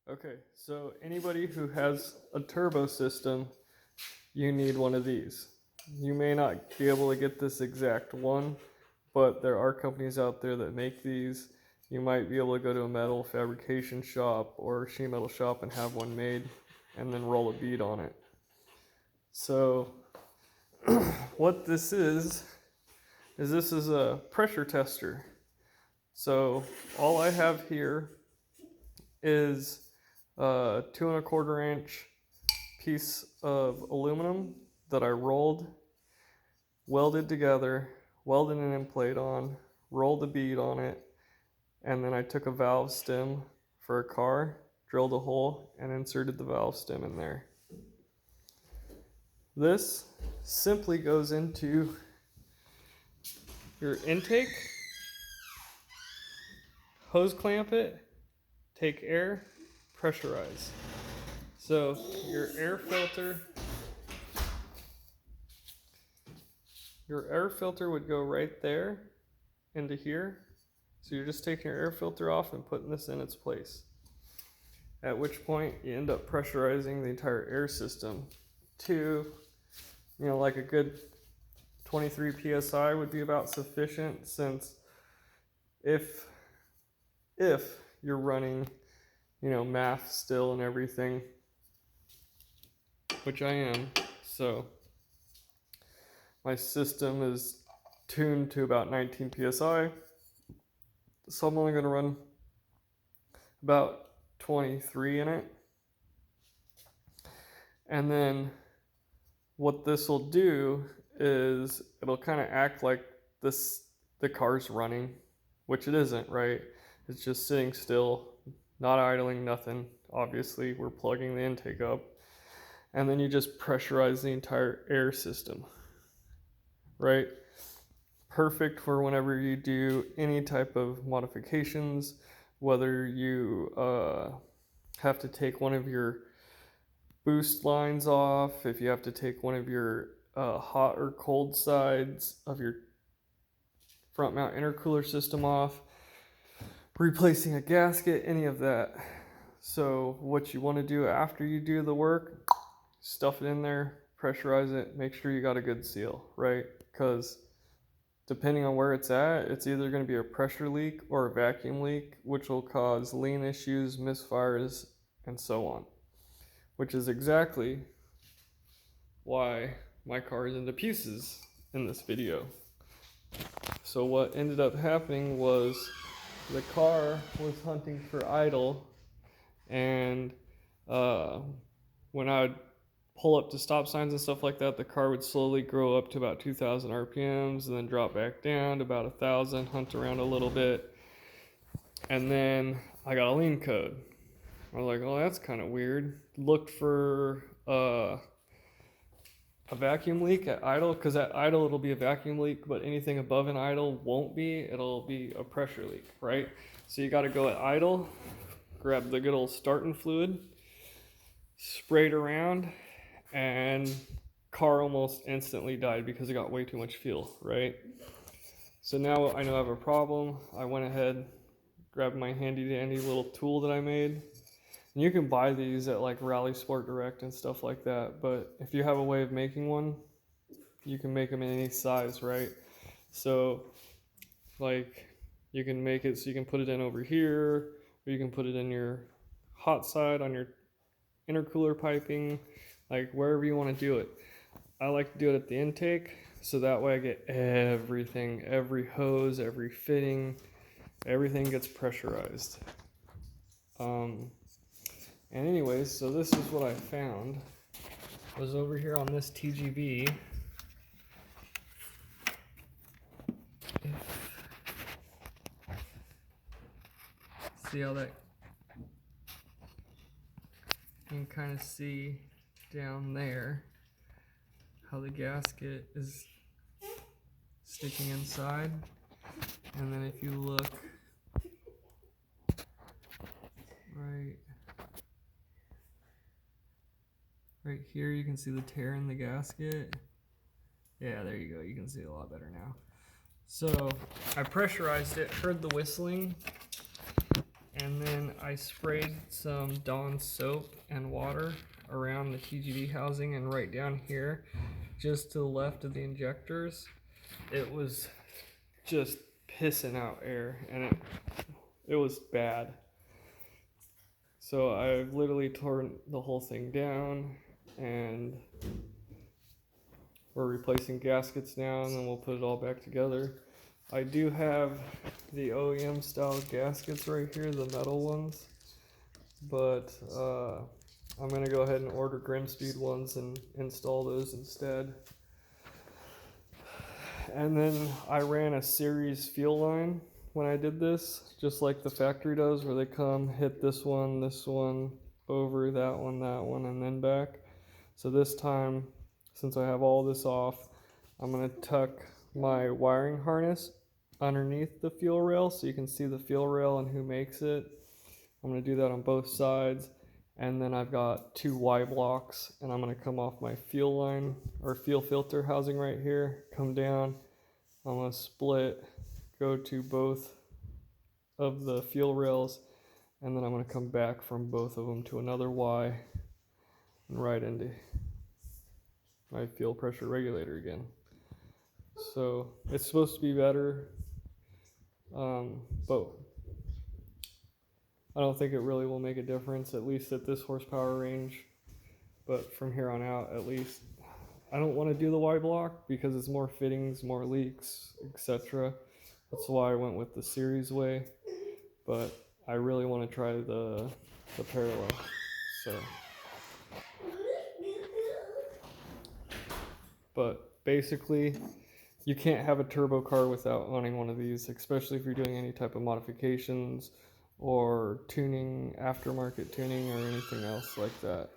Okay, so anybody who has a turbo system, you need one of these. You may not be able to get this exact one, but there are companies out there that make these. You might be able to go to a metal fabrication shop or a sheet metal shop and have one made and then roll a bead on it. So what this is this is a pressure tester. So all I have here is a 2¼ inch piece of aluminum that I rolled, welded together, welded an end plate on, rolled a bead on it, and then I took a valve stem for a car, drilled a hole, and inserted the valve stem in there. This simply goes into your intake, hose clamp it, take air, pressurize. So your air filter would go right there into here. So you're just taking your air filter off and putting this in its place. At which point you end up pressurizing the entire air system to, like a good 23 psi would be about sufficient, since if you're running, math still and everything, which I am, so my system is tuned to about 19 psi, so I'm only going to run about 23 in it. And then what this will do is it'll kind of act like the car's running, which it isn't, right? It's just sitting still, not idling, nothing. Obviously, we're plugging the intake up. And then you just pressurize the entire air system, right? Perfect for whenever you do any type of modifications, whether you have to take one of your boost lines off, if you have to take one of your hot or cold sides of your front mount intercooler system off, replacing a gasket, any of that. So what you want to do after you do the work, stuff it in there, pressurize it, make sure you got a good seal, right? Because depending on where it's at, it's either going to be a pressure leak or a vacuum leak, which will cause lean issues, misfires, and so on. Which is exactly why my car is into pieces in this video. So what ended up happening was the car was hunting for idle, and when I would pull up to stop signs and stuff like that, the car would slowly grow up to about 2,000 RPMs and then drop back down to about 1,000, hunt around a little bit, and then I got a lean code. I was like, oh, that's kind of weird. Looked for a vacuum leak at idle, because at idle it'll be a vacuum leak, but anything above an idle won't be. It'll be a pressure leak, right? So you got to go at idle, grab the good old starting fluid, sprayed around, and car almost instantly died because it got way too much fuel, right? So now I know I have a problem. I went ahead, grabbed my handy dandy little tool that I made. And you can buy these at like Rally Sport Direct and stuff like that, but if you have a way of making one, you can make them in any size, right? So like you can make it so you can put it in over here, or you can put it in your hot side on your intercooler piping, like wherever you want to do it. I like to do it at the intake, so that way I get everything, every hose, every fitting, everything gets pressurized. And anyways, so this is what I found. I was over here on this TGV. See how that, you can kind of see down there how the gasket is sticking inside. And then if you look right here, you can see the tear in the gasket. Yeah, there you go. You can see it a lot better now. So I pressurized it, heard the whistling, And then I sprayed some Dawn soap and water around the TGV housing and right down here, just to the left of the injectors. It was just pissing out air, and it was bad. So I've literally torn the whole thing down, and we're replacing gaskets now, and then we'll put it all back together. I do have the OEM style gaskets right here, the metal ones, but I'm gonna go ahead and order Grimspeed ones and install those instead. And then I ran a series fuel line when I did this, just like the factory does, where they come hit this one, over that one, and then back. So this time, since I have all this off, I'm gonna tuck my wiring harness underneath the fuel rail so you can see the fuel rail and who makes it. I'm gonna do that on both sides. And then I've got 2 Y blocks, and I'm gonna come off my fuel line or fuel filter housing right here, come down. I'm gonna split, go to both of the fuel rails, and then I'm gonna come back from both of them to another Y and right into my fuel pressure regulator again. So it's supposed to be better, but I don't think it really will make a difference, at least at this horsepower range. But from here on out, at least, I don't want to do the Y block because it's more fittings, more leaks, etc. That's why I went with the series way. But I really want to try the parallel. So, but basically, you can't have a turbo car without owning one of these, especially if you're doing any type of modifications or tuning, aftermarket tuning, or anything else like that.